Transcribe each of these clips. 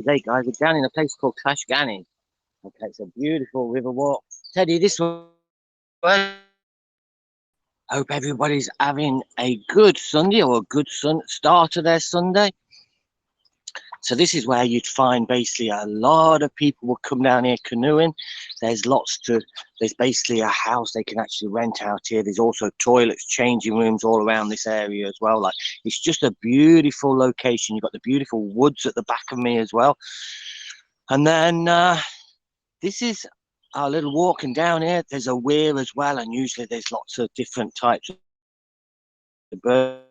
Hey guys, we're down in a place called Clashganny. Okay, it's a beautiful river walk. Teddy, this way. Hope everybody's having a good Sunday or a good start to their Sunday. So this is where you'd find basically a lot of people will come down here canoeing. There's basically a house they can actually rent out here. There's also toilets, changing rooms all around this area as well. Like, it's just a beautiful location. You've got the beautiful woods at the back of me as well. And then this is our little walking down here. There's a weir as well, and usually there's lots of different types of birds.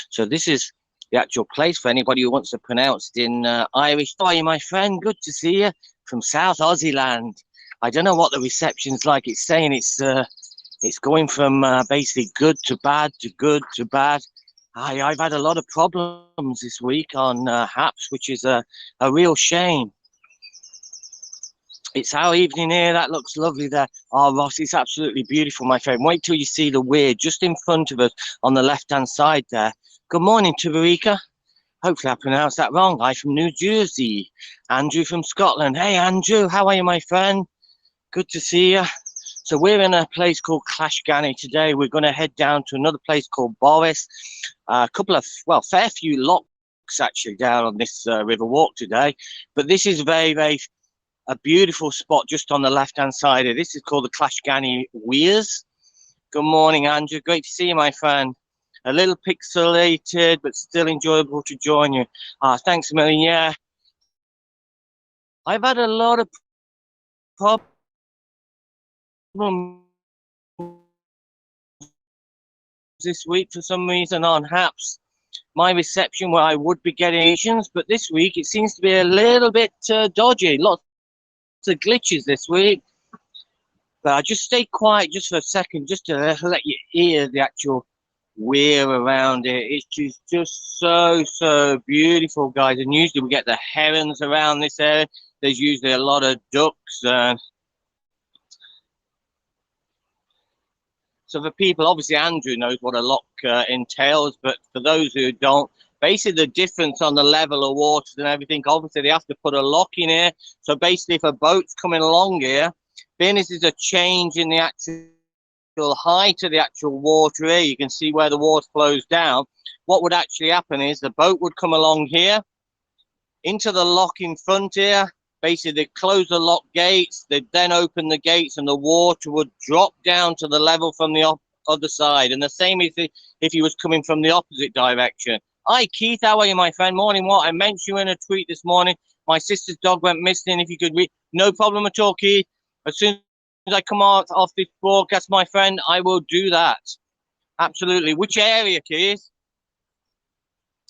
So this is the actual place for anybody who wants to pronounce it in Irish. How are you, my friend? Good to see you from South Aussie land. I don't know what the reception's like. It's saying it's going from basically good to bad to good to bad. I've had a lot of problems this week on Haps, which is a real shame. It's our evening here. That looks lovely there. Oh, Ross, it's absolutely beautiful, my friend. Wait till you see the weir just in front of us on the left-hand side there. Good morning, Tabarika. Hopefully I pronounced that wrong. I'm from New Jersey. Andrew from Scotland. Hey, Andrew, how are you, my friend? Good to see you. So we're in a place called Clashganny today. We're going to head down to another place called Boris. A couple of, well, fair few locks actually down on this river walk today. But this is a beautiful spot just on the left-hand side of this. Is called the Clashganny Weirs. Good morning, Andrew. Great to see you, my friend. A little pixelated, but still enjoyable to join you. Thanks a million. Yeah, I've had a lot of problems this week for some reason on Haps. My reception where I would be getting Asians, but this week it seems to be a little bit dodgy. Lots of glitches this week. But I just stay quiet just for a second, just to let you hear the actual weir around it. It's just so beautiful, guys. And usually we get the herons around this area. There's usually a lot of ducks. So for people, obviously Andrew knows what a lock entails, but for those who don't, basically the difference on the level of waters and everything, obviously they have to put a lock in here. So basically if a boat's coming along here, being this is a change in the actual height of the actual water here, you can see where the water flows down. What would actually happen is the boat would come along here into the lock in front here. Basically, they close the lock gates, they then open the gates, and the water would drop down to the level from the other side. And the same if he was coming from the opposite direction. Hi, Keith, how are you, my friend? Morning, what? I mentioned you in a tweet this morning. My sister's dog went missing. If you could read, no problem at all, Keith. As soon as I come off this broadcast, my friend, I will do that. Absolutely. Which area, Keith?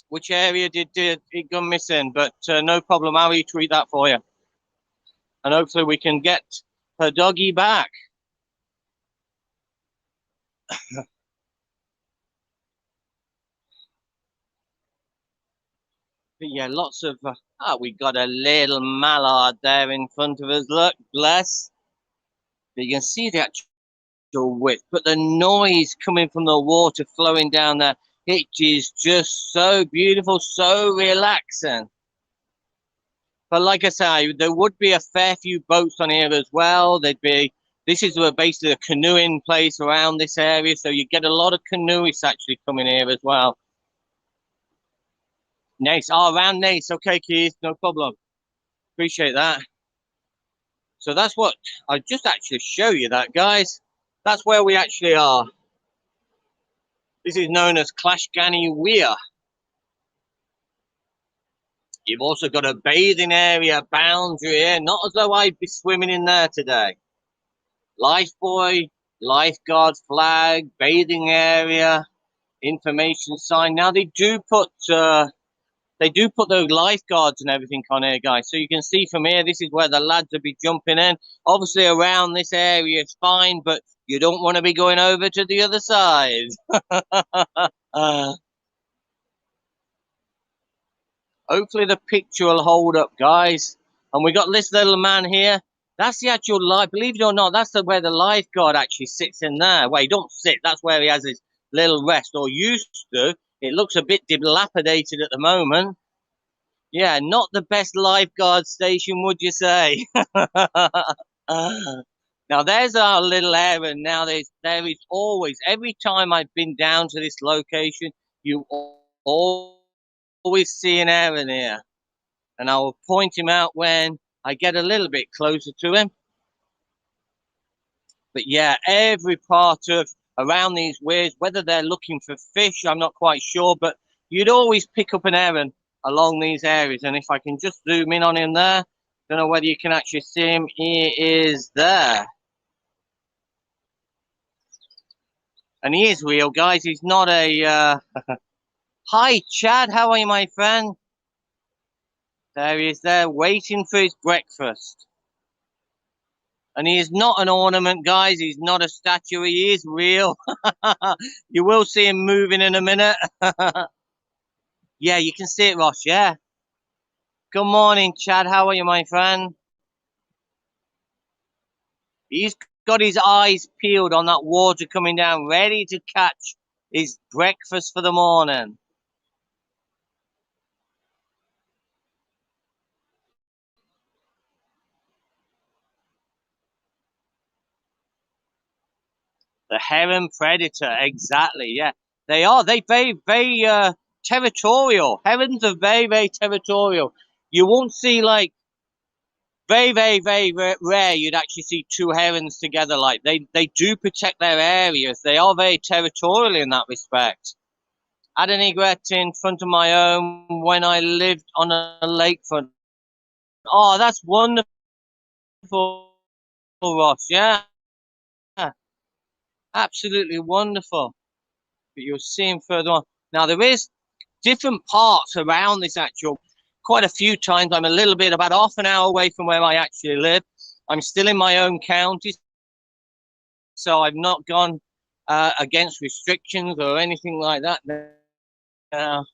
Which area did it go missing? But no problem. I'll retweet that for you. And hopefully we can get her doggy back. But yeah, lots of... we got a little mallard there in front of us. Look, bless. But you can see the actual width. But the noise coming from the water flowing down there, it is just so beautiful, so relaxing. But like I say, there would be a fair few boats on here as well. This is basically a canoeing place around this area, so you get a lot of canoeists actually coming here as well. Nice. Oh, around Nice. Okay, Keith, no problem. Appreciate that. So that's what I just actually show you that, guys. That's where we actually are. This is known as Clashganny Weir. You've also got a bathing area boundary here, not as though I'd be swimming in there today. Lifebuoy, lifeguard flag, bathing area, information sign. Now they do put those lifeguards and everything on here, guys. So you can see from here, this is where the lads will be jumping in. Obviously around this area is fine, but you don't want to be going over to the other side. Hopefully the picture will hold up, guys. And we got this little man here. That's the actual life. Believe it or not, that's where the lifeguard actually sits in there. Well, he don't sit. That's where he has his little rest, or used to. It looks a bit dilapidated at the moment. Yeah, not the best lifeguard station, would you say? Now there's our little area. Now there is always, every time I've been down to this location, you always see an Aaron here, and I will point him out when I get a little bit closer to him. But yeah, every part of around these weirs, whether they're looking for fish, I'm not quite sure, but you'd always pick up an Aaron along these areas. And if I can just zoom in on him there, don't know whether you can actually see him. He is there. And he is real, guys. He's not a... Hi, Chad. How are you, my friend? There he is there, waiting for his breakfast. And he is not an ornament, guys. He's not a statue. He is real. You will see him moving in a minute. Yeah, you can see it, Ross. Yeah. Good morning, Chad. How are you, my friend? He's got his eyes peeled on that water coming down, ready to catch his breakfast for the morning. The heron predator, exactly. Yeah, they are. They very territorial. Herons are very territorial. You won't see like very rare. You'd actually see two herons together. Like they do protect their areas. They are very territorial in that respect. Had an egret in front of my home when I lived on a lakefront. Oh, that's wonderful, Ross. Yeah, absolutely wonderful. But you'll see him further on. Now there is different parts around this actual. Quite a few times I'm a little bit about half an hour away from where I actually live. I'm still in my own county, so I've not gone against restrictions or anything like that. Now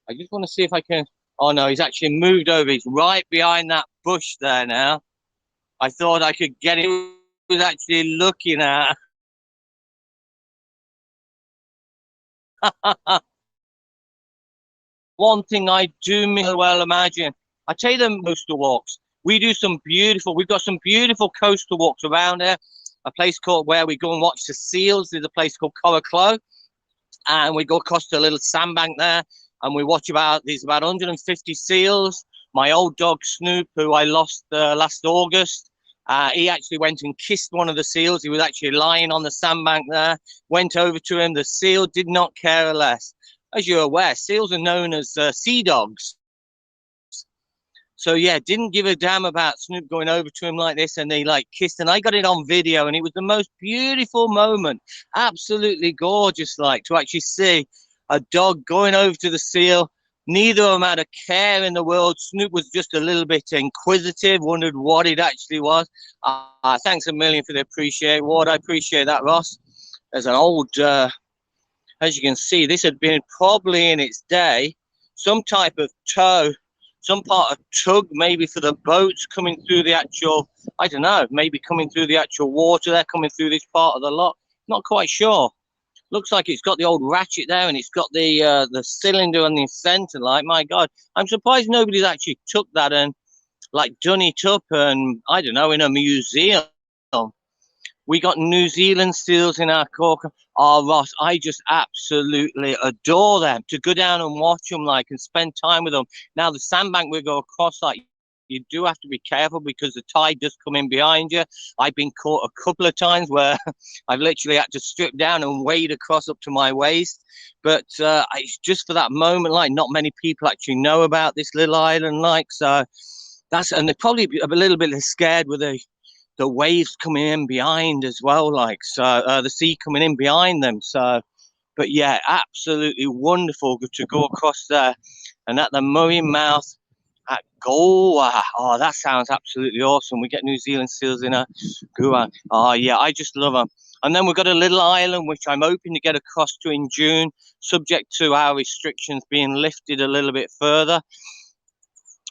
I just want to see if I can. Oh no, he's actually moved over. He's right behind that bush there now. I thought I could get him. He was actually looking at. One thing I do well imagine. I tell you, the coastal walks. We've got some beautiful coastal walks around here. A place called where we go and watch the seals. There's a place called Coraclo. And we go across to a little sandbank there. And we watch there's about 150 seals. My old dog Snoop, who I lost last August, he actually went and kissed one of the seals. He was actually lying on the sandbank there. Went over to him. The seal did not care less. As you're aware, seals are known as sea dogs. So yeah, didn't give a damn about Snoop going over to him like this, and they like kissed, and I got it on video, and it was the most beautiful moment, absolutely gorgeous, like to actually see a dog going over to the seal. Neither of them had a care in the world. Snoop was just a little bit inquisitive, wondered what it actually was. Thanks a million for the appreciate. Ward, I appreciate that, Ross. There's an old, as you can see, this had been probably in its day some type of tow, some part of tug, maybe for the boats coming through the actual, I don't know, maybe coming through the actual water there, coming through this part of the lock. Not quite sure. Looks like it's got the old ratchet there, and it's got the cylinder on the center. Like, my God, I'm surprised nobody's actually took that and like done it up, and I don't know, in a museum. We got New Zealand seals in our cork. Oh, Ross, I just absolutely adore them. To go down and watch them, like, and spend time with them. Now, the sandbank we go across, like, you do have to be careful because the tide does come in behind you. I've been caught a couple of times where I've literally had to strip down and wade across up to my waist. But it's just for that moment, like, not many people actually know about this little island, like, so and they're probably a little bit scared with the waves coming in behind as well, like, so the sea coming in behind them. So, but yeah, absolutely wonderful to go across there. And at the Murray mouth at Goa, oh, that sounds absolutely awesome. We get New Zealand seals in a Goa. Oh yeah, I just love them. And then we've got a little island which I'm hoping to get across to in June, subject to our restrictions being lifted a little bit further.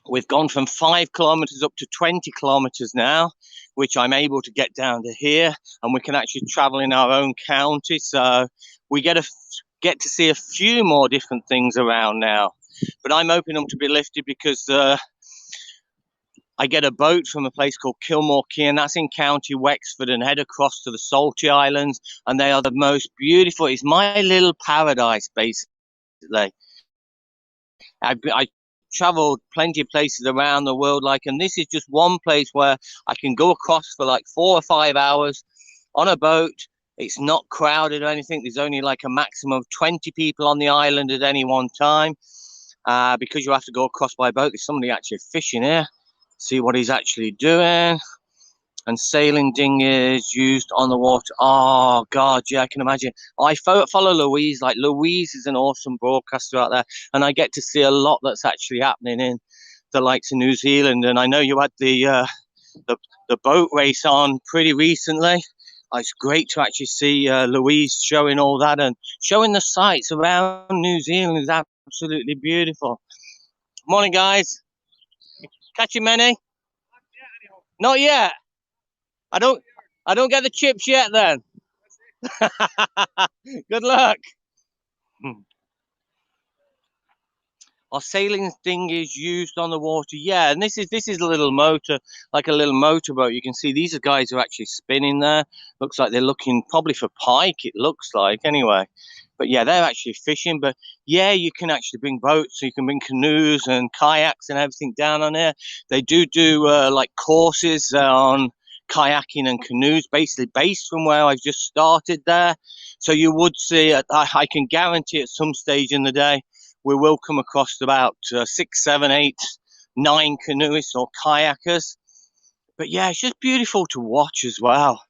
We've gone from 5 kilometers up to 20 kilometers now, which I'm able to get down to here, and we can actually travel in our own county. So we get to see a few more different things around now. But I'm hoping them to be lifted because I get a boat from a place called Kilmore Quay, and that's in County Wexford, and head across to the Salty Islands, and they are the most beautiful. It's my little paradise, basically. I traveled plenty of places around the world, and this is just one place where I can go across for like 4 or 5 hours on a boat. It's not crowded or anything. There's only like a maximum of 20 people on the island at any one time, because you have to go across by boat. There's somebody actually fishing here. See what he's actually doing. And sailing dinghies used on the water. Oh, God, yeah, I can imagine. I follow Louise. Like, Louise is an awesome broadcaster out there, and I get to see a lot that's actually happening in the likes of New Zealand. And I know you had the boat race on pretty recently. It's great to actually see Louise showing all that and showing the sights around New Zealand. Is absolutely beautiful. Morning, guys. Catching many? Not yet. I don't get the chips yet then. Good luck. Our sailing dinghies used on the water. Yeah, and this is a little motor, like a little motorboat. You can see these are guys who are actually spinning there. Looks like they're looking probably for pike, it looks like, anyway. But yeah, they're actually fishing. But yeah, you can actually bring boats, so you can bring canoes and kayaks and everything down on here. They do like courses on kayaking and canoes, basically based from where I've just started there. So you would see, I can guarantee at some stage in the day, we will come across about 6, 7, 8, 9 canoeists or kayakers. But yeah, it's just beautiful to watch as well.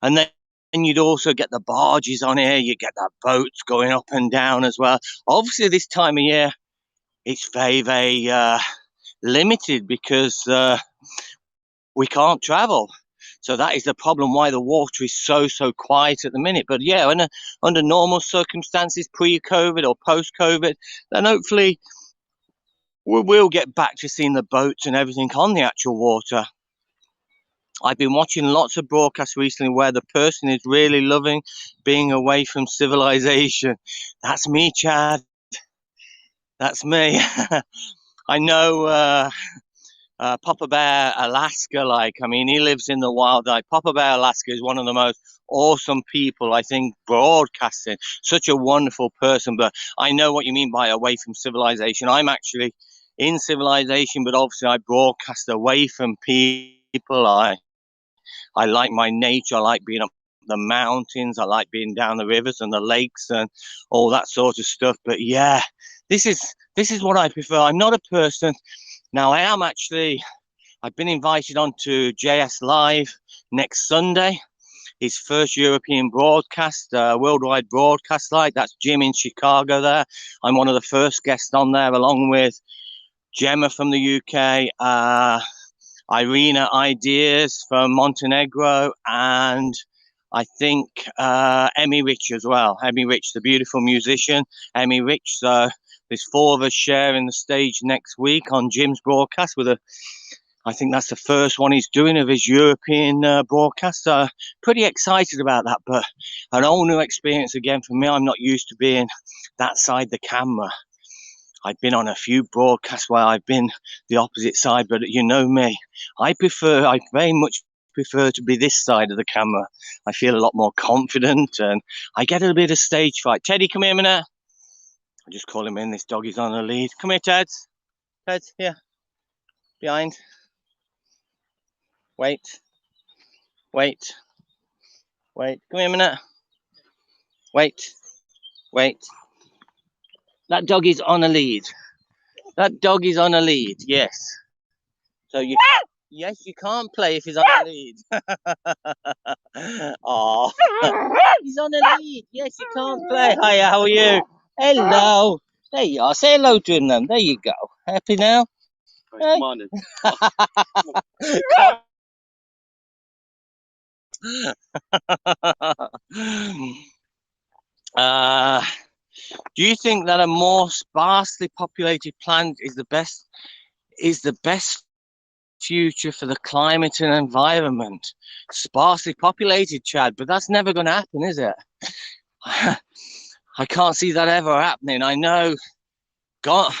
And then you'd also get the barges on here. You get the boats going up and down as well. Obviously, this time of year, it's very, very limited because we can't travel. So that is the problem why the water is so quiet at the minute. But yeah, under normal circumstances, pre-COVID or post-COVID, then hopefully we will get back to seeing the boats and everything on the actual water. I've been watching lots of broadcasts recently where the person is really loving being away from civilization. That's me, Chad. That's me. I know Papa Bear Alaska, he lives in the wild. Papa Bear Alaska is one of the most awesome people, I think, broadcasting. Such a wonderful person. But I know what you mean by away from civilization. I'm actually in civilization, but obviously I broadcast away from people. I like my nature. I like being up the mountains. I like being down the rivers and the lakes and all that sort of stuff. But yeah, this is what I prefer. I'm not a person. Now I've been invited on to JS Live next Sunday. His first European broadcast, worldwide broadcast live. That's Jim in Chicago there. I'm one of the first guests on there, along with Gemma from the UK, Irina Ideas from Montenegro, and I think Emmy Rich as well. Emmy Rich, the beautiful musician, Emmy Rich. So there's 4 of us sharing the stage next week on Jim's broadcast I think that's the first one he's doing of his European broadcast. So pretty excited about that, but an whole new experience again for me. I'm not used to being that side the camera. I've been on a few broadcasts where I've been the opposite side, but you know me, I very much prefer to be this side of the camera. I feel a lot more confident and I get a bit of stage fright. Teddy, come here a minute. I just call him in. This doggy's on a lead. Come here, Ted. Ted, here. Behind. Wait. Come here a minute. Wait. That doggy's on a lead. Yes. So yes, you can't play if he's on a lead. Oh, he's on a lead. Yes, you can't play. Hi, how are you? Hello. There you are. Say hello to him then. There you go. Happy now? Hey. Morning. Do you think that a more sparsely populated planet is the best future for the climate and environment. Sparsely populated, Chad, but that's never going to happen, is it? I can't see that ever happening. I know, God,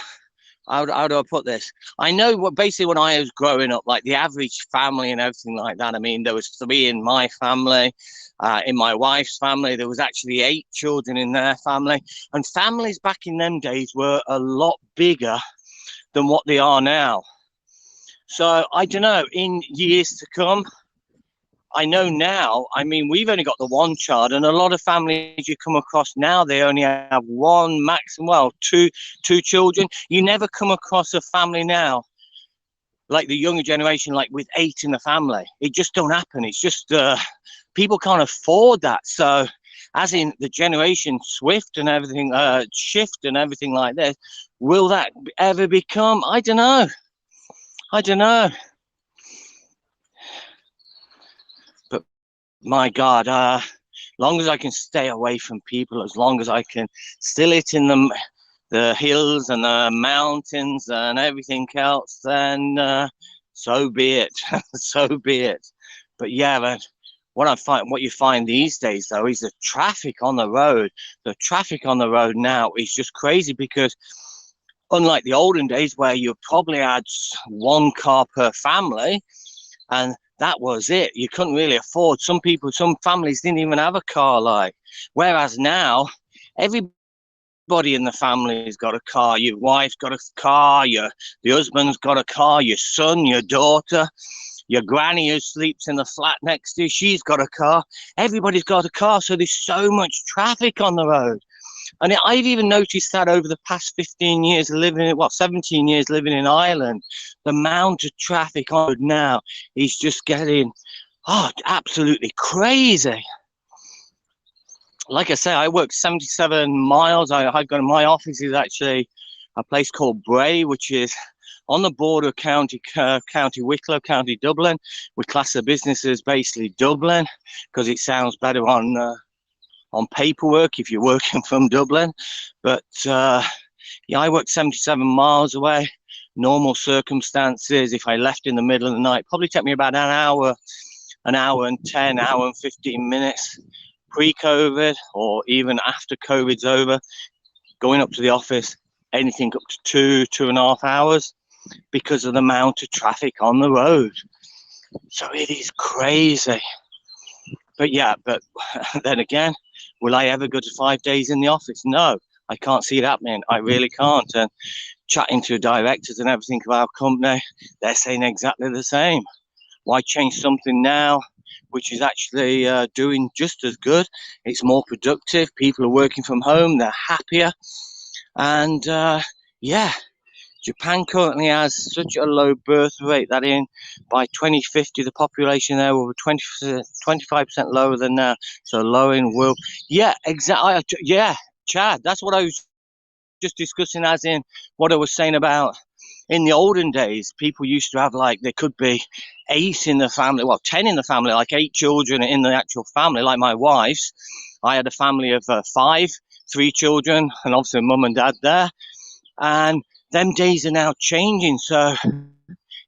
how do I put this? I know what basically when I was growing up, like the average family and everything like that. I mean, there was 3 in my family. In my wife's family, there was actually 8 children in their family. And families back in them days were a lot bigger than what they are now. So I don't know, in years to come, I know now, I mean, we've only got the 1 child, and a lot of families you come across now, they only have 1, maximum, well, two children. You never come across a family now, like the younger generation, like with 8 in the family. It just don't happen. It's just, people can't afford that. So as in the generation shift and everything like this, will that ever become? I don't know. But my God, long as I can stay away from people, as long as I can still it in the hills and the mountains and everything else, then so be it. So be it. But yeah, man, what you find these days though is the traffic on the road. The traffic on the road now is just crazy, because unlike the olden days where you probably had 1 car per family, and that was it. You couldn't really afford. Some families didn't even have a car, like. Whereas now, everybody in the family has got a car. Your wife's got a car. The husband's got a car. Your son, your daughter, your granny who sleeps in the flat next to you, she's got a car. Everybody's got a car. So there's so much traffic on the road. And I've even noticed that over the past 17 years living in Ireland, the amount of traffic on the road now is just getting, absolutely crazy. Like I say, I work 77 miles. I've got, my office is actually a place called Bray, which is on the border of County Wicklow, County Dublin. We class the business as basically Dublin because it sounds better on paperwork if you're working from Dublin. But yeah, I work 77 miles away. Normal circumstances, if I left in the middle of the night, probably take me about an hour and 10, hour and 15 minutes. Pre-COVID or even after COVID's over, going up to the office, anything up to 2.5 hours because of the amount of traffic on the road. So it is crazy. But yeah, but then again, will I ever go to 5 days in the office? No, I can't see it happening. I really can't. And chatting to directors and everything of our company, they're saying exactly the same. Why change something now which is actually doing just as good? It's more productive. People are working from home. They're happier. And yeah, Japan currently has such a low birth rate that by 2050, the population there will be 25% lower than now. So lowering will, yeah, exactly. Yeah, Chad, that's what I was just discussing, as in what I was saying about in the olden days, people used to have, like, there could be 8 in the family, well, 10 in the family, like 8 children in the actual family, like my wife's. I had a family of 5, 3 children, and obviously mum and dad there. And them days are now changing. So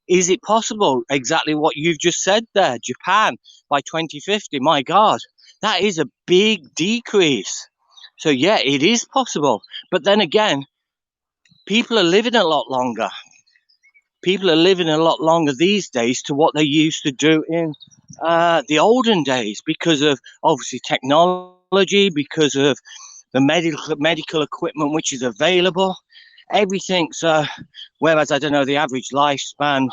is it possible? Exactly what you've just said there. Japan by 2050, my God, that is a big decrease. So yeah, it is possible. But then again, people are living a lot longer. People are living a lot longer these days to what they used to do in the olden days, because of obviously technology, because of the medical equipment which is available, everything. So whereas, I don't know, the average lifespan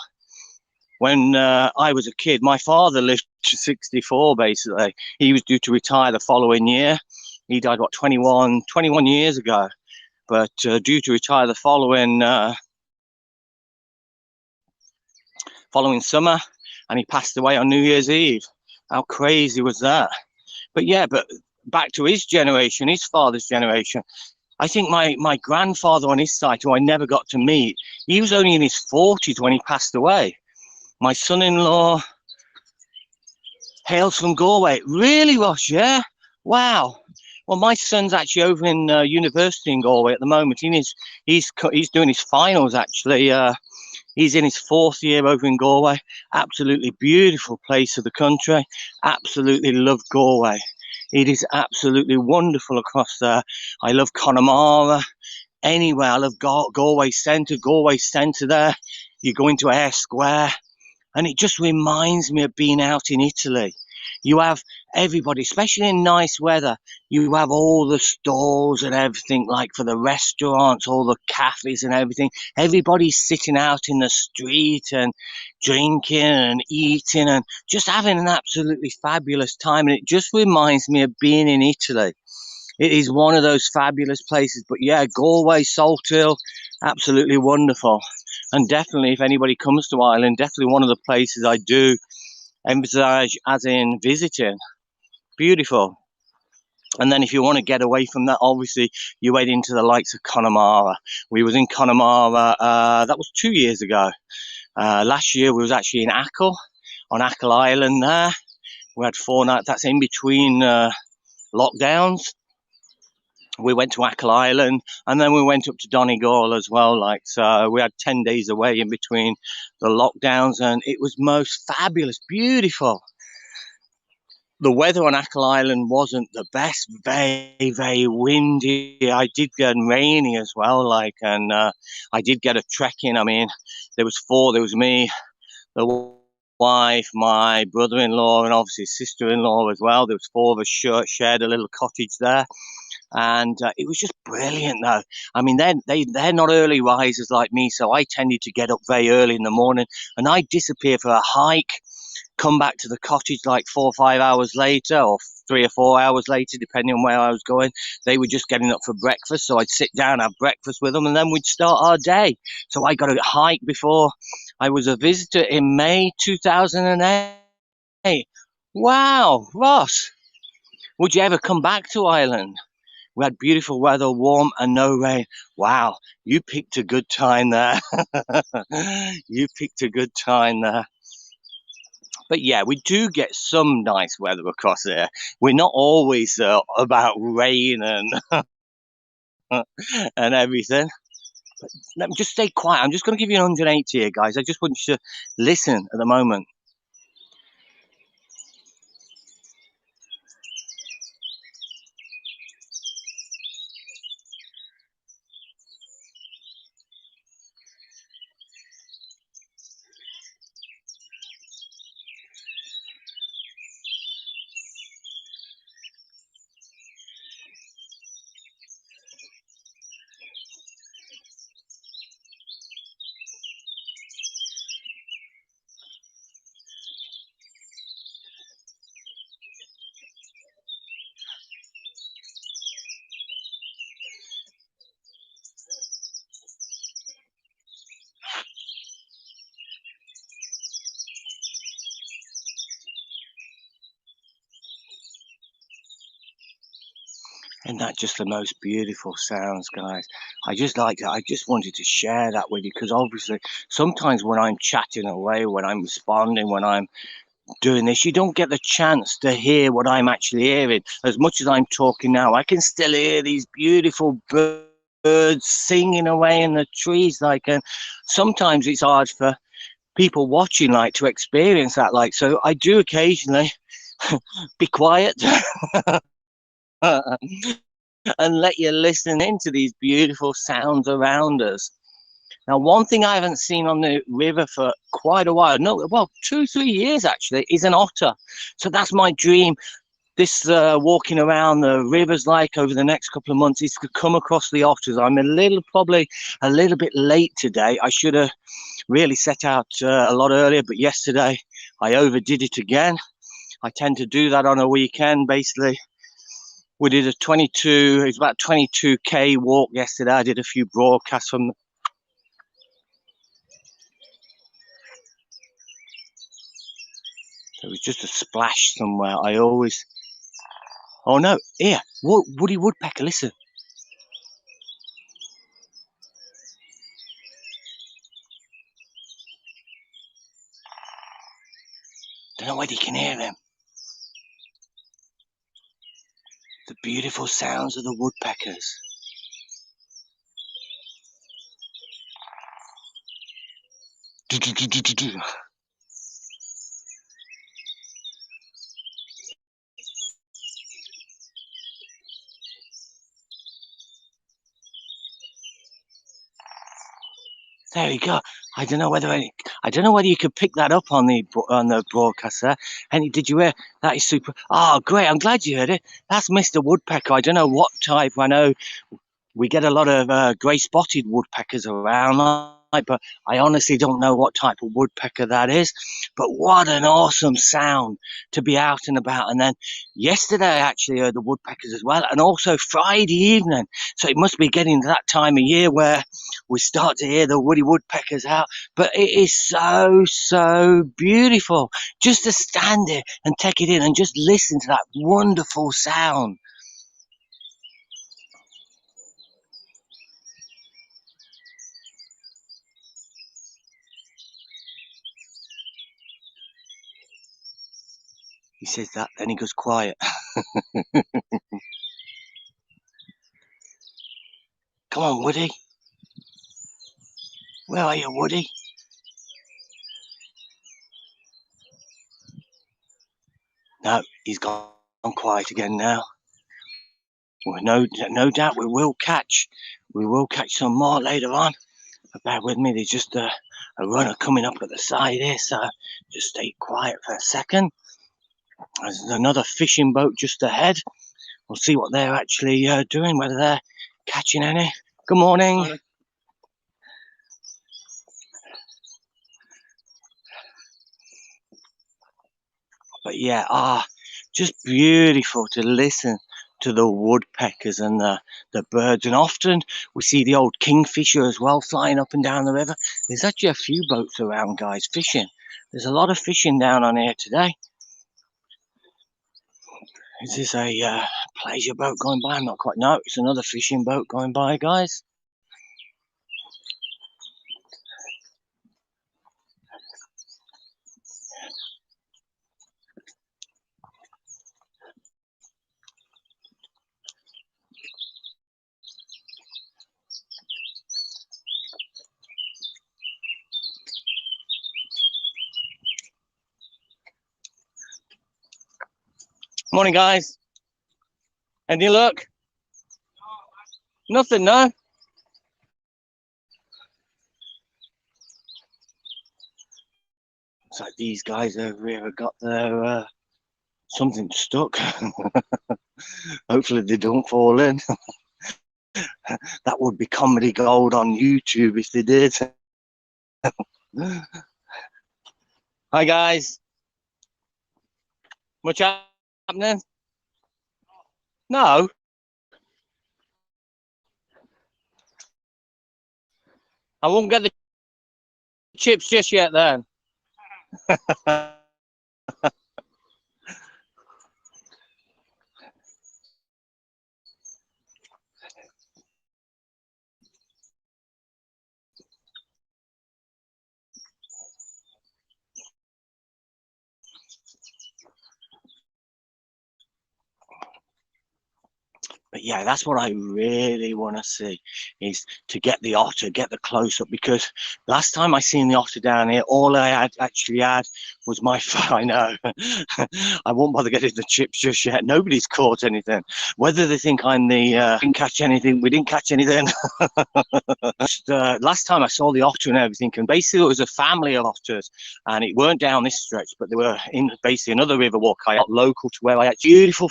when I was a kid, my father lived to 64 basically. He was due to retire the following year. He died, 21 years ago. But due to retire the following summer, and he passed away on New Year's Eve. How crazy was that? But yeah, but back to his generation, his father's generation. I think my grandfather on his side, who I never got to meet, he was only in his 40s when he passed away. My son-in-law hails from Galway. Really, Ross? Yeah? Wow. Well, my son's actually over in university in Galway at the moment. He's doing his finals, actually. He's in his 4th year over in Galway. Absolutely beautiful place of the country. Absolutely love Galway. It is absolutely wonderful across there. I love Connemara. Anywhere. I love Galway Centre. Galway Centre there. You go into Eyre Square. And it just reminds me of being out in Italy. You have everybody, especially in nice weather, you have all the stalls and everything, like for the restaurants, all the cafes and everything. Everybody's sitting out in the street and drinking and eating and just having an absolutely fabulous time. And it just reminds me of being in Italy. It is one of those fabulous places. But yeah, Galway, Salthill, absolutely wonderful. And definitely, if anybody comes to Ireland, definitely one of the places I do emphasise as in visiting. Beautiful. And then if you want to get away from that, obviously, you head into the likes of Connemara. We was in Connemara, that was 2 years ago. Last year, we was actually in Achill, on Achill Island there. We had 4 nights. That's in between lockdowns. We went to Achill Island, and then we went up to Donegal as well. Like, so we had 10 days away in between the lockdowns, and it was most fabulous, beautiful. The weather on Achill Island wasn't the best, very, very windy. I did get rainy as well, like, and I did get a trekking. I mean, there was 4, there was me, the wife, my brother-in-law, and obviously sister-in-law as well. There was 4 of us shared a little cottage there. And it was just brilliant, though. I mean, they're not early risers like me, so I tended to get up very early in the morning, and I'd disappear for a hike, come back to the cottage like 4 or 5 hours later, or 3 or 4 hours later, depending on where I was going. They were just getting up for breakfast, so I'd sit down, have breakfast with them, and then we'd start our day. So I got a hike before I was a visitor in May 2008. Wow, Ross, would you ever come back to Ireland? We had beautiful weather, warm and no rain. Wow, you picked a good time there. You picked a good time there. But yeah, we do get some nice weather across here. We're not always about rain and and everything. But let me just stay quiet. I'm just going to give you an 180 here, guys. I just want you to listen at the moment. Isn't that just the most beautiful sounds, guys? I just like that. I just wanted to share that with you because obviously sometimes when I'm chatting away, when I'm responding, when I'm doing this, you don't get the chance to hear what I'm actually hearing. As much as I'm talking now, I can still hear these beautiful birds singing away in the trees. Like, and sometimes it's hard for people watching, like, to experience that. Like, so I do occasionally be quiet and let you listen into these beautiful sounds around us. Now, one thing I haven't seen on the river for quite a while, no, well, 2, 3 years actually, is an otter. So that's my dream. This walking around the rivers, like over the next couple of months, is to come across the otters. I'm probably a little bit late today. I should have really set out a lot earlier, but yesterday I overdid it again. I tend to do that on a weekend, basically. We did it was about 22K walk yesterday. I did a few broadcasts from. There was just a splash somewhere. I always. Oh no! Here, Woody woodpecker. Listen. Don't know whether you can hear him. The beautiful sounds of the woodpeckers. There you go. I don't know whether you could pick that up on the broadcast there. And did you hear? That is super. Oh, great! I'm glad you heard it. That's Mr. Woodpecker. I don't know what type. I know we get a lot of grey-spotted woodpeckers around, but I honestly don't know what type of woodpecker that is. But what an awesome sound to be out and about. And then yesterday I actually heard the woodpeckers as well, and also Friday evening. So it must be getting to that time of year where we start to hear the woody woodpeckers out. But it is so beautiful just to stand there and take it in and just listen to that wonderful sound. He says that, then he goes quiet. Come on, Woody. Where are you, Woody? No, he's gone quiet again now. Well, no doubt we will catch some more later on. But bear with me, there's just a runner coming up at the side here, so just stay quiet for a second. There's another fishing boat just ahead. We'll see what they're actually doing, whether they're catching any. Good morning. Morning. But yeah, just beautiful to listen to the woodpeckers and the birds. And often we see the old kingfisher as well flying up and down the river. There's actually a few boats around, guys, fishing. There's a lot of fishing down on here today. Is this a pleasure boat going by? I'm not quite. No, it's another fishing boat going by, guys. Morning, guys. Any luck? Nothing, no? It's like these guys over here have got their something stuck. Hopefully they don't fall in. That would be comedy gold on YouTube if they did. Hi, guys. Much happening? No. I won't get the chips just yet then. But yeah, that's what I really want to see, is to get the otter, get the close up, because last time I seen the otter down here, all I actually had was my I know. I won't bother getting the chips just yet. Nobody's caught anything. Whether they think I'm the didn't catch anything, we didn't catch anything. Last time I saw the otter and everything, and basically it was a family of otters, and it weren't down this stretch, but they were in basically another river walk I got local to where I had beautiful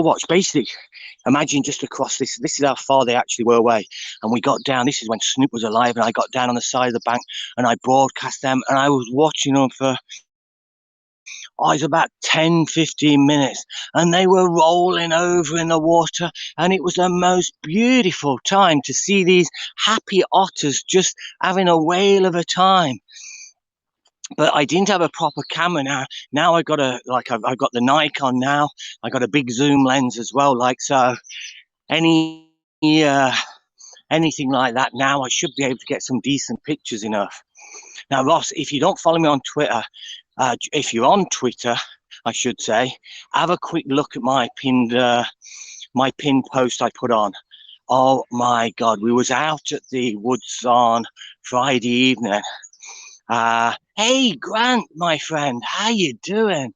watch. Basically, imagine just across this is how far they actually were away. And we got down, this is when Snoop was alive, and I got down on the side of the bank and I broadcast them, and I was watching them for it's about 10-15 minutes, and they were rolling over in the water, and it was the most beautiful time to see these happy otters just having a whale of a time. But I didn't have a proper camera now. Now I've got I've got the Nikon now. I got a big zoom lens as well, like so. Anything like that now, I should be able to get some decent pictures enough. Now, Ross, if you don't follow me on Twitter, if you're on Twitter, I should say, have a quick look at my pinned post I put on. Oh my God, we was out at the woods on Friday evening, Hey, Grant, my friend, how you doing?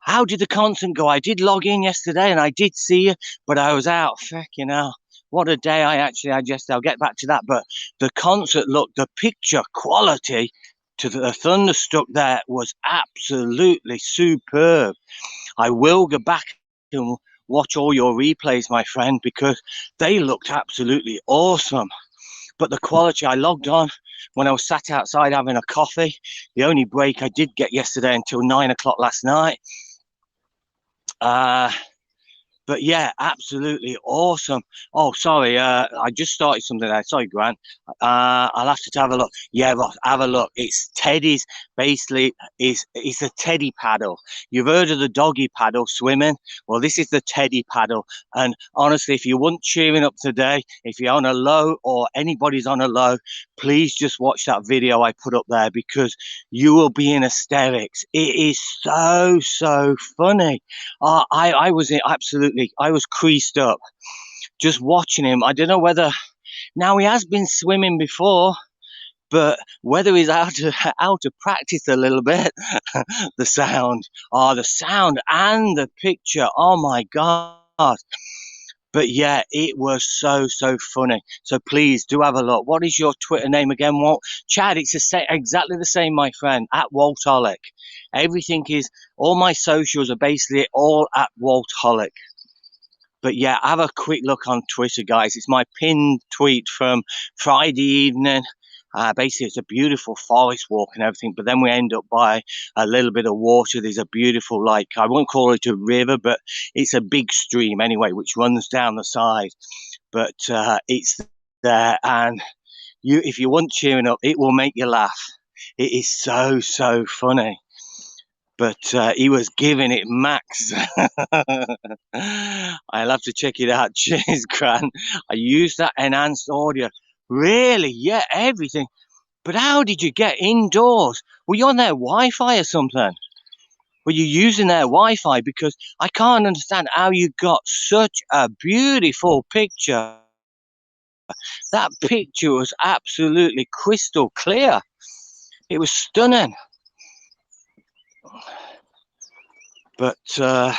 How did the concert go? I did log in yesterday and I did see you, but I was out. Fucking hell. What a day I actually had yesterday. I'll get back to that. But the concert, look, the picture quality to the Thunderstruck there was absolutely superb. I will go back and watch all your replays, my friend, because they looked absolutely awesome. But the quality, I logged on when I was sat outside having a coffee. The only break I did get yesterday until 9 o'clock last night. But yeah, absolutely awesome. Oh, sorry, I just started something there. Sorry, Grant. I'll have to have a look. Yeah, Ross, have a look. It's Teddy's. Basically, it's a Teddy paddle. You've heard of the doggy paddle swimming? Well, this is the Teddy paddle. And honestly, if you weren't cheering up today, if you're on a low or anybody's on a low, please just watch that video I put up there because you will be in hysterics. It is so funny. I was absolutely, I was creased up just watching him. I don't know whether now he has been swimming before, but whether he's out of practice a little bit, the sound and the picture. Oh my God. But yeah, it was so funny. So please do have a look. What is your Twitter name again, Walt? Chad, it's exactly the same, my friend, at Waltaholic. Everything is, all my socials are basically all at Waltaholic. But yeah, have a quick look on Twitter, guys. It's my pinned tweet from Friday evening. Basically, it's a beautiful forest walk and everything, but then we end up by a little bit of water. There's a beautiful, like, I won't call it a river, but it's a big stream anyway, which runs down the side. But it's there, and if you want cheering up, it will make you laugh. It is so funny. But he was giving it max. I'll have to check it out. Cheers, Grant. I used that enhanced audio. Really? Yeah, everything. But how did you get indoors? Were you on their Wi-Fi or something? Were you using their Wi-Fi? Because I can't understand how you got such a beautiful picture. That picture was absolutely crystal clear. It was stunning. But what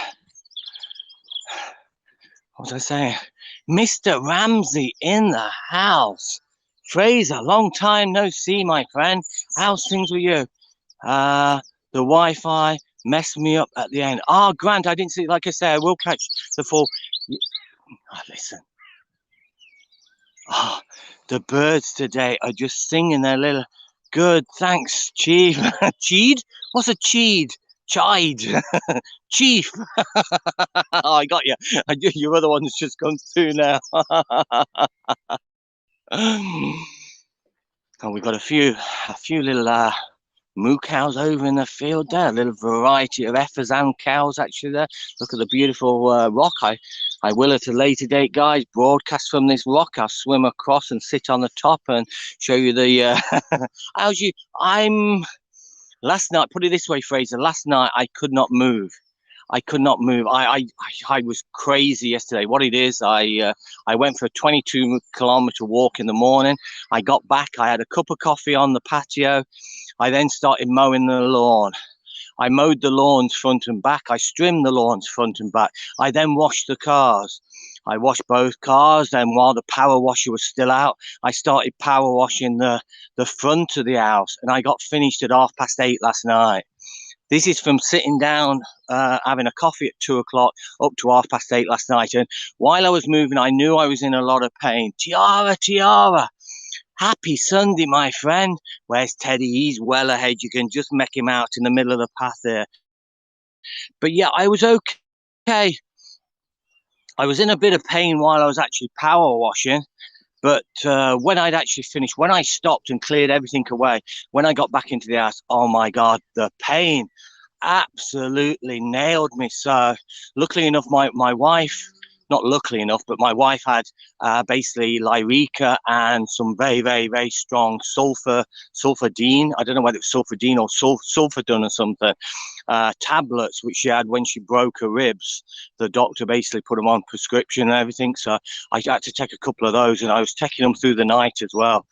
was I saying? Mr. Ramsey in the house. Fraser, long time no see, my friend. How's things with you? The Wi-Fi messed me up at the end. Ah, Grant, I didn't see. Like I say, I will catch the full. Oh, listen. Oh, the birds today are just singing their little. Good, thanks, Chief. Cheed? What's a cheed? Chide. Chief. Oh, I got you. Your other one's just gone through now. And we've got a few little moo cows over in the field there. A little variety of heifers and cows actually there. Look at the beautiful rock. I will at a later date, guys, broadcast from this rock. I'll swim across and sit on the top and show you the. How's you? Last night. Put it this way, Fraser. Last night I could not move. I could not move. I was crazy yesterday. What it is, I went for a 22-kilometer walk in the morning. I got back. I had a cup of coffee on the patio. I then started mowing the lawn. I mowed the lawns front and back. I trimmed the lawns front and back. I then washed the cars. I washed both cars. Then while the power washer was still out, I started power washing the front of the house. And I got finished at 8:30 last night. This is from sitting down, having a coffee at 2 o'clock up to 8:30 last night. And while I was moving, I knew I was in a lot of pain. Tiara. Happy Sunday, my friend. Where's Teddy? He's well ahead. You can just make him out in the middle of the path there. But yeah, I was okay. I was in a bit of pain while I was actually power washing. But when I'd actually finished, when I stopped and cleared everything away, when I got back into the house, oh my God, the pain absolutely nailed me. So luckily enough, my wife, not luckily enough, but my wife had basically Lyrica and some very strong sulfadine. I don't know whether it's sulfadine or sulfadone or something. Tablets which she had when she broke her ribs. The doctor basically put them on prescription and everything. So I had to take a couple of those, and I was taking them through the night as well.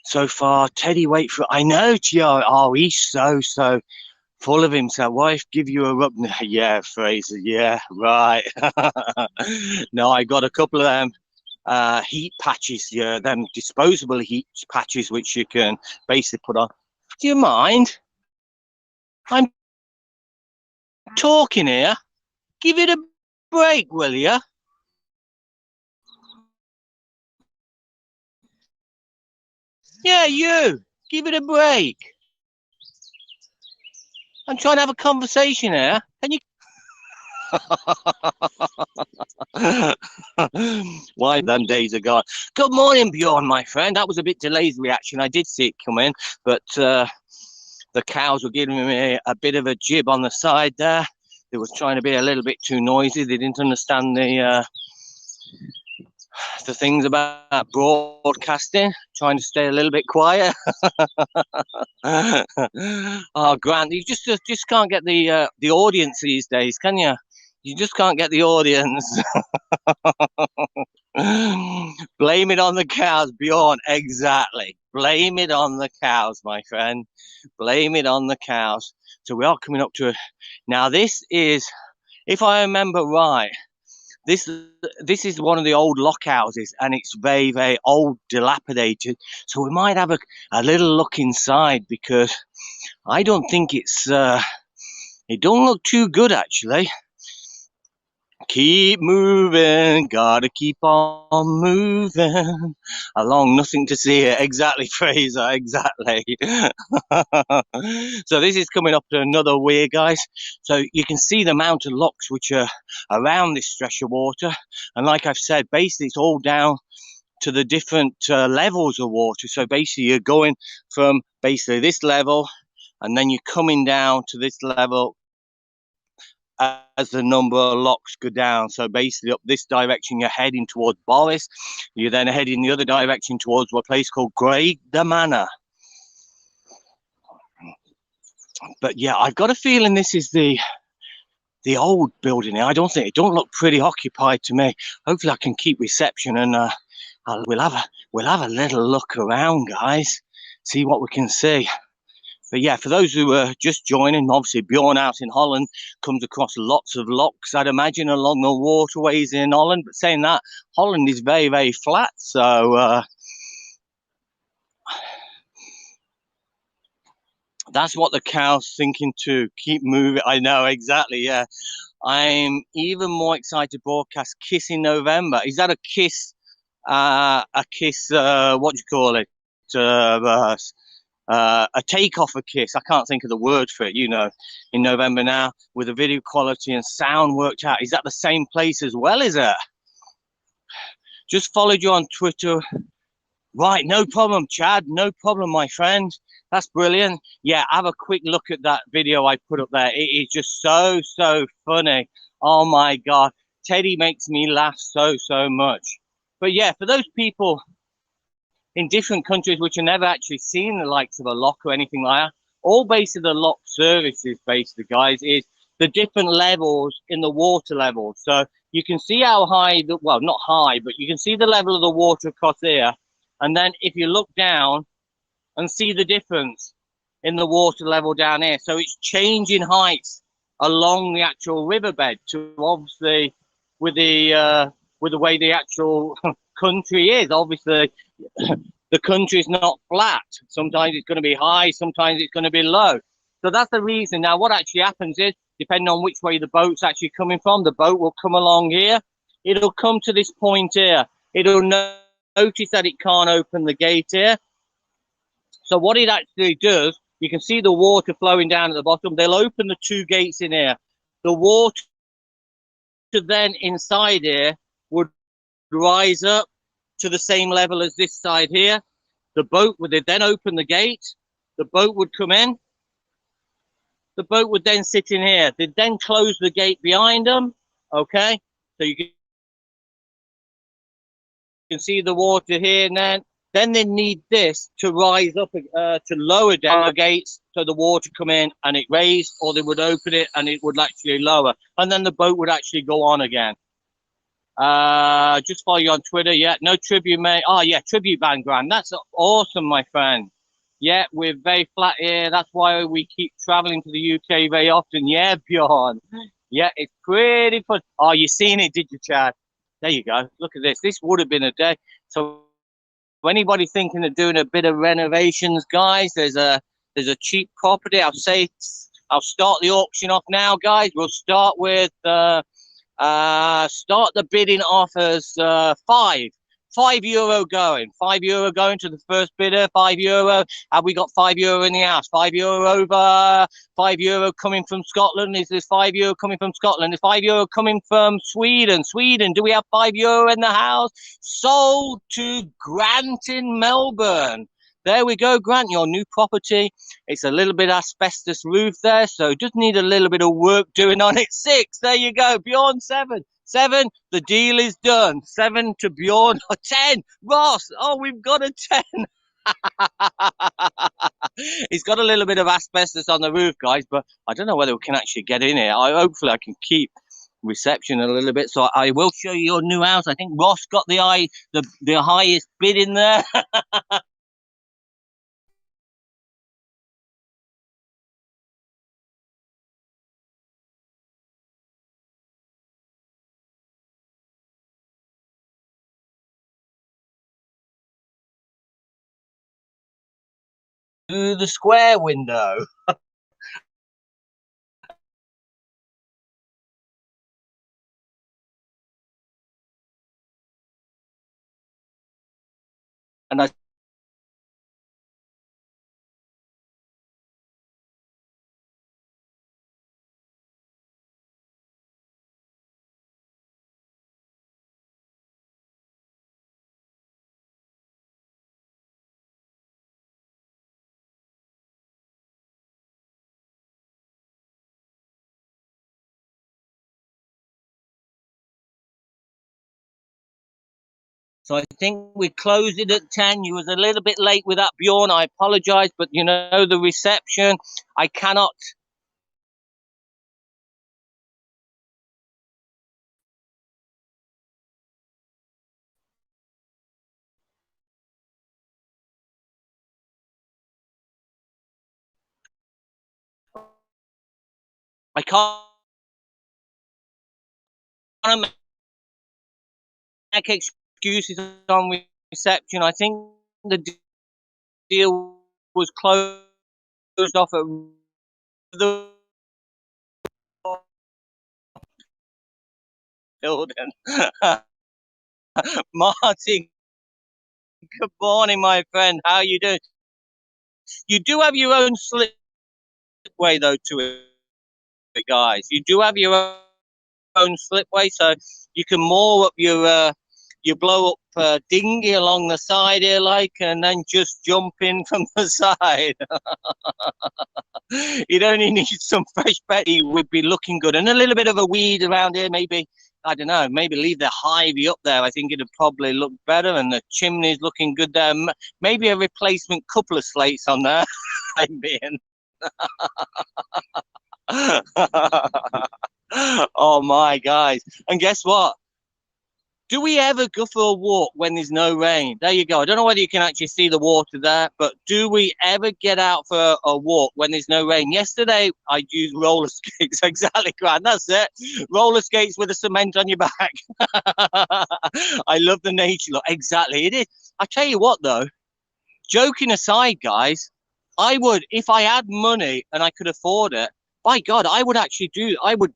so far. Teddy, wait for. I know, Gio. Oh, he's so full of himself. Wife, give you a rub. Yeah, Fraser. Yeah, right. No, I got a couple of them heat patches. Yeah, them disposable heat patches which you can basically put on. Do you mind? I'm talking here. Give it a break, will you? Yeah, you. Give it a break. I'm trying to have a conversation here. Can you? Why them days are gone. Good morning, Bjorn, my friend. That was a bit delayed reaction. I did see it come in, but the cows were giving me a bit of a jib on the side there. They was trying to be a little bit too noisy. They didn't understand the things about broadcasting, trying to stay a little bit quiet. Oh, Grant, you just can't get the audience these days, can you? You just can't get the audience. Blame it on the cows, Bjorn. Exactly. Blame it on the cows, my friend. Blame it on the cows. So we are coming up to now. This is, if I remember right, this is one of the old lock houses, and it's very, very old, dilapidated. So we might have a little look inside, because I don't think it don't look too good, actually. Keep moving, gotta keep on moving along. Nothing to see here. Exactly, Fraser. Exactly. So this is coming up to another weir, guys. So you can see the amount of locks which are around this stretch of water, and like I've said, basically it's all down to the different levels of water. So basically you're going from basically this level, and then you're coming down to this level as the number of locks go down. So basically up this direction you're heading towards Boris. You're then heading the other direction towards a place called Great the Manor. But yeah, I've got a feeling this is the old building here. I don't think it don't look pretty occupied to me. Hopefully I can keep reception, and we'll have a little look around, guys, see what we can see. But yeah, for those who are just joining, obviously Bjorn out in Holland comes across lots of locks, I'd imagine, along the waterways in Holland. But saying that, Holland is very, very flat. So that's what the cow's thinking to keep moving. I know, exactly, yeah. I'm even more excited to broadcast Kiss in November. Is that a kiss, what do you call it? A takeoff a kiss. I can't think of the word for it, in November now, with the video quality and sound worked out. Is that the same place as well, is it? Just followed you on Twitter. Right, no problem, Chad. No problem, my friend. That's brilliant. Yeah, have a quick look at that video I put up there. It is just so funny. Oh my God. Teddy makes me laugh so much. But yeah, for those people in different countries which have never actually seen the likes of a lock or anything like that, all basically the lock services, basically, guys, is the different levels in the water level. So you can see how high, well, not high, but you can see the level of the water across here. And then if you look down and see the difference in the water level down here. So it's changing heights along the actual riverbed to, obviously, with the way the actual country is. Obviously, the country is not flat. Sometimes it's going to be high, sometimes it's going to be low. So that's the reason. Now, what actually happens is, depending on which way the boat's actually coming from, the boat will come along here. It'll come to this point here. It'll notice that it can't open the gate here. So what it actually does, you can see the water flowing down at the bottom. They'll open the two gates in here. The water then inside here would rise up to the same level as this side here. The boat would then open the gate. The boat would come in. The boat would then sit in here. They'd then close the gate behind them. Okay, so you can see the water here, and then they need this to rise up, to lower down the gates so the water come in and it raised, or they would open it and it would actually lower, and then the boat would actually go on again. Just follow you on Twitter. Yeah, no tribute, mate. Oh, yeah, tribute band, Grand. That's awesome, my friend. Yeah, we're very flat here. That's why we keep traveling to the UK very often. Yeah, Bjorn. Yeah, it's pretty fun. Oh, you seen it, did you, Chad? There you go. Look at this. This would have been a day. So, anybody thinking of doing a bit of renovations, guys, there's a cheap property. I'll start the auction off now, guys. We'll start with start the bidding offers €5 going. €5 going to the first bidder. €5. Have we got €5 in the house? €5 over. €5 coming from Scotland. Is this €5 coming from Scotland? Is €5 coming from Sweden? Sweden. Do we have €5 in the house? Sold to Grant in Melbourne. There we go, Grant, your new property. It's a little bit asbestos roof there, so it does need a little bit of work doing on it. 6, there you go. Bjorn, 7. 7, the deal is done. 7 to Bjorn. 10, Ross. Oh, we've got a 10. He's got a little bit of asbestos on the roof, guys, but I don't know whether we can actually get in here. Hopefully I can keep reception a little bit, so I will show you your new house. I think Ross got the highest bid in there. Through the square window. And so I think we closed it at 10. You was a little bit late with that, Bjorn. I apologize, but you know the reception. I cannot. I can't make excuses on reception. I think the deal was closed off at the building. Martin, good morning, my friend. How you doing? You do have your own slipway, though, to it, guys. You do have your own slipway, so you can moor up your blow up dinghy along the side here, like, and then just jump in from the side. You'd only need some fresh Betty would be looking good, and a little bit of a weed around here, maybe. I don't know, maybe leave the Hyvy up there. I think it'd probably look better, and the chimney's looking good there. Maybe a replacement couple of slates on there. Oh my guys. And guess what? Do we ever go for a walk when there's no rain? There you go. I don't know whether you can actually see the water there, but do we ever get out for a walk when there's no rain? Yesterday, I used roller skates. Exactly, Grant. That's it. Roller skates with a cement on your back. I love the nature look. Exactly. It is. I tell you what, though, joking aside, guys, I would, if I had money and I could afford it, by God, I would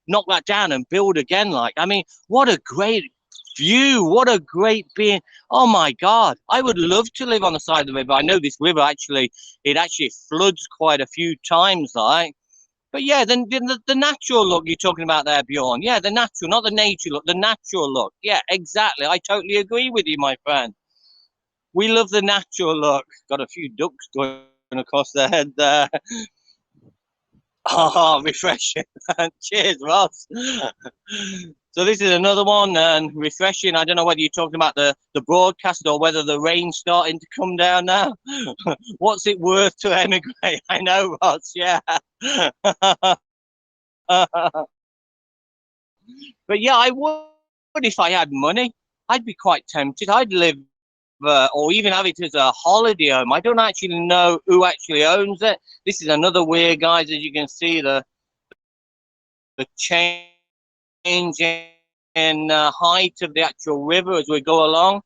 knock that down and build again. Like, I mean, what a great view. What a great being. Oh my God. I would love to live on the side of the river. I know this river it actually floods quite a few times, like. But yeah, then the natural look you're talking about there, Bjorn. Yeah, the natural, not the nature look, the natural look. Yeah, exactly. I totally agree with you, my friend. We love the natural look. Got a few ducks going across their head there. Oh, refreshing. Cheers, Ross. So this is another one and refreshing. I don't know whether you're talking about the broadcast or whether the rain's starting to come down now. What's it worth to emigrate? I know, Ross, yeah. But yeah, I would if I had money, I'd be quite tempted. I'd live or even have it as a holiday home. I don't actually know who actually owns it. This is another weird, guys. As you can see, the change in height of the actual river as we go along.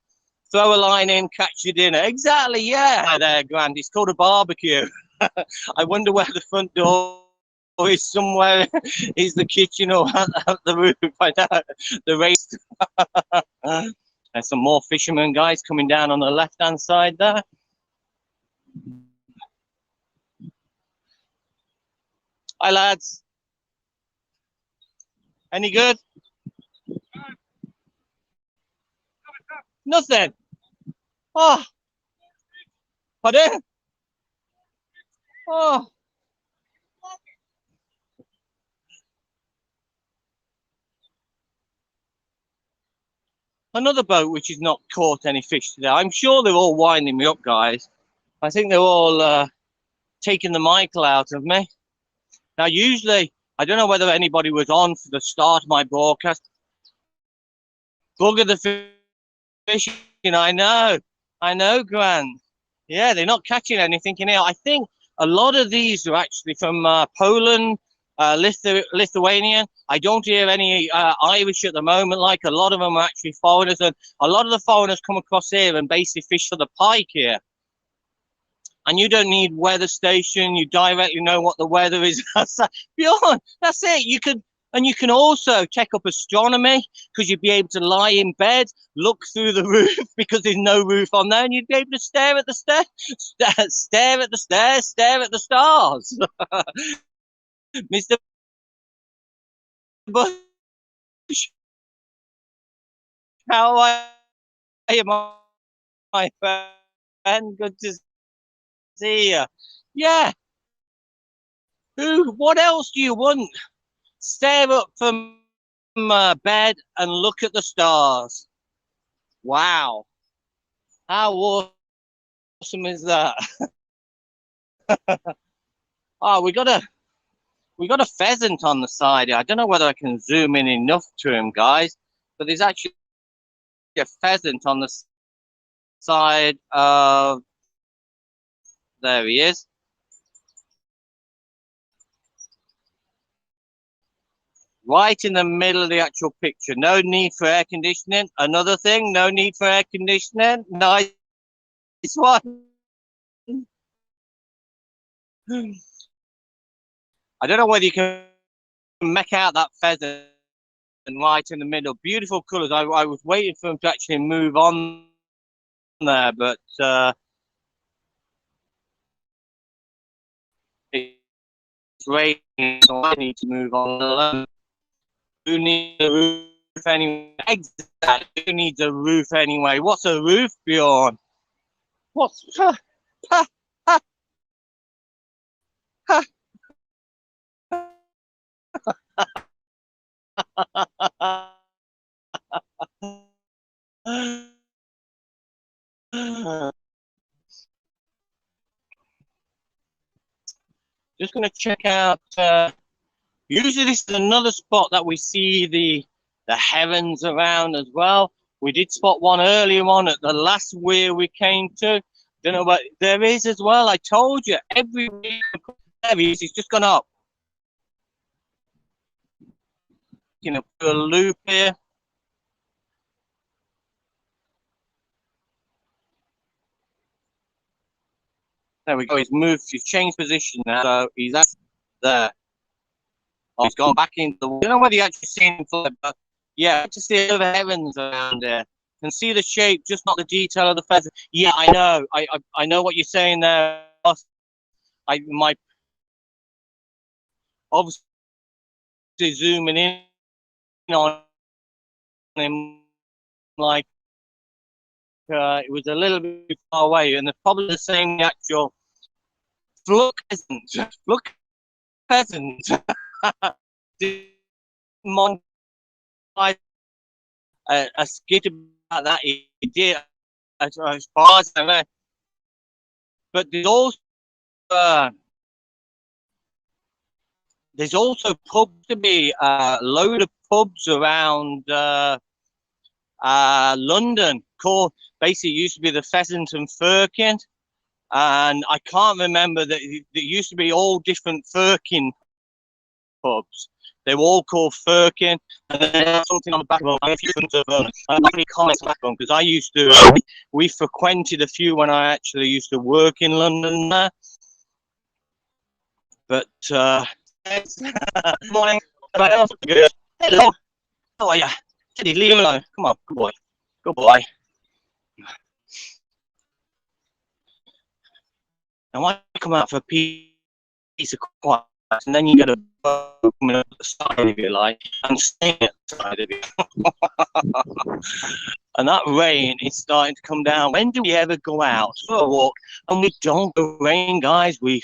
Throw a line in, catch your dinner. Exactly, yeah. There, Grand. It's called a barbecue. I wonder where the front door is. Somewhere is the kitchen or at the roof. I know the race. There's some more fishermen guys coming down on the left-hand side there. Hi, lads. Any good? Nothing. Oh, pardon? Oh. Another boat which has not caught any fish today. I'm sure they're all winding me up, guys. I think they're all taking the Michael out of me. Now, usually, I don't know whether anybody was on for the start of my broadcast. Bugger the fishing, I know, Grant. Yeah, they're not catching anything in here. I think a lot of these are actually from Poland, Lithuanian. I don't hear any Irish at the moment. Like a lot of them are actually foreigners, and a lot of the foreigners come across here and basically fish for the pike here. And you don't need weather station. You directly know what the weather is. Bjorn, that's it. You can also check up astronomy because you'd be able to lie in bed, look through the roof because there's no roof on there, and you'd be able to stare at the stairs, stare at the stairs, stare at the stars. Mr. Bush, how are you, my friend? Good to see you. Yeah. What else do you want? Stare up from bed and look at the stars. Wow. How awesome is that? Oh, we got a pheasant on the side here. I don't know whether I can zoom in enough to him, guys, but there's actually a pheasant on the side of, there he is. Right in the middle of the actual picture. No need for air conditioning. Another thing, no need for air conditioning. Nice one. I don't know whether you can make out that pheasant right in the middle. Beautiful colours. I was waiting for him to actually move on there, but it's raining, so I need to move on alone. Who needs a roof anyway? Exactly. Who needs a roof anyway? What's a roof, Bjorn? What's ha, ha, ha, ha. Just going to check out. Usually, this is another spot that we see the heavens around as well. We did spot one earlier on at the last weir we came to. Don't know, but there is as well. I told you every week there is. It's just gone up. Put a loop here. There we go. He's moved. He's changed position now. So he's there. Oh, he's gone back into the. I don't know whether you actually seen him fly, but yeah, to see the heavens around there. Can see the shape, just not the detail of the feather. Yeah, I know. I know what you're saying there. My obviously zooming in on him like it was a little bit far away, and it's probably the same actual look peasant. Look peasant. A skit about that he did as far as I know. But there's also pubs to be a load of pubs around London, called basically used to be the Pheasant and Firkin, and I can't remember that there used to be all different Firkin pubs. They were all called Firkin, and then there's something on the back of them. If you couldn't have I like any comments back on because I used to. We frequented a few when I actually used to work in London there. But morning. Good. Hello. How are you? Teddy, leave him alone. Come on, good boy. Good boy. And why come out for a piece of quiet, and then you get a bug coming up the side of you, like, and staying at the side of you. And that rain is starting to come down. When do we ever go out for a walk? And we don't go rain, guys. We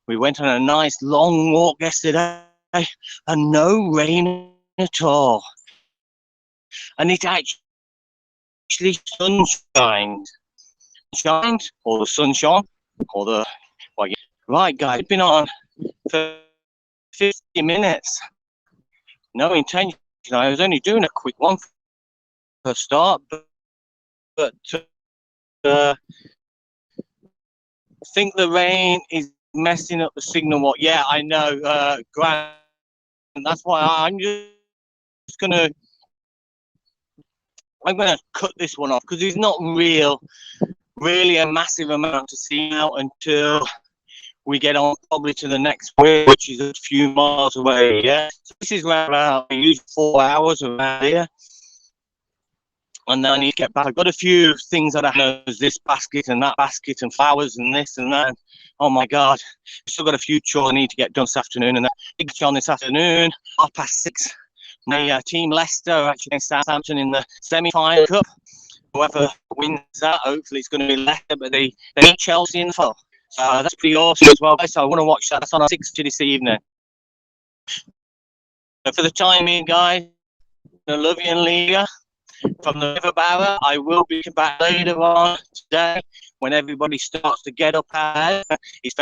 went on a nice long walk yesterday, and no rain at all. And it actually shined, or the sunshine, or the right, guys. It's been on for 50 minutes. No intention. I was only doing a quick one for a start, but I think the rain is messing up the signal. What? Yeah, I know, Grant. And that's why I'm just gonna cut this one off because it's not really a massive amount to see out until we get on probably to the next week, which is a few miles away. Yeah, so this is around about 4 hours around here, and then I need to get back. I've got a few things that I know, this basket and that basket and flowers and this and that. Oh my God, I've still got a few chores I need to get done this afternoon, and that big on this afternoon, 6:30. My team Leicester are actually against Southampton in the semi-final cup. Whoever wins that, hopefully it's going to be Leicester, but they beat Chelsea in the final. So that's pretty awesome as well. So I want to watch that. That's on 6:30 this evening. So for the time being, guys, I love you and leave from the River Barrow. I will be back later on today when everybody starts to get up ahead. It's